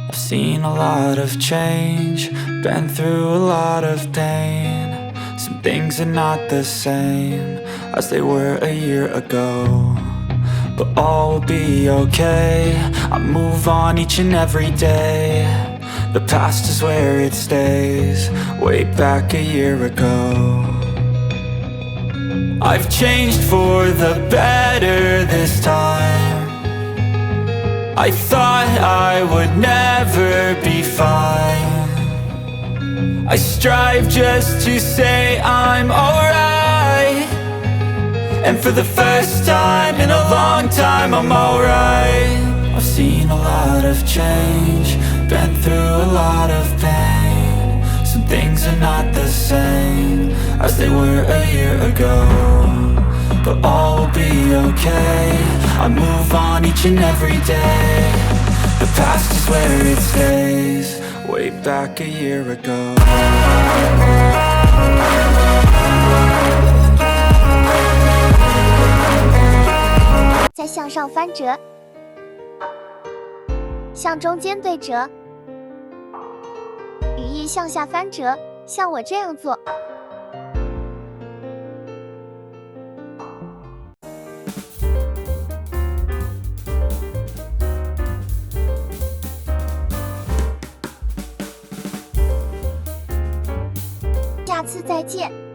I've seen a lot of change, been through a lot of pain. Some things are not the same as they were a year ago, but all will be okay. I move on each and every day. The past is where it stays, way back a year ago. I've changed for the better this time. I thought I would never be fine. I strive just to say I'm alright, and for the first time in a long time I'm alright. I've seen a lot of change, been through a lot of pain. Some things are not the same as they were a year ago, but all will be okay. I move on each and every day. The past is where it stays, way back a year ago. 再向上翻折，向中间对折，羽翼向下翻折，像我这样做。下次再见。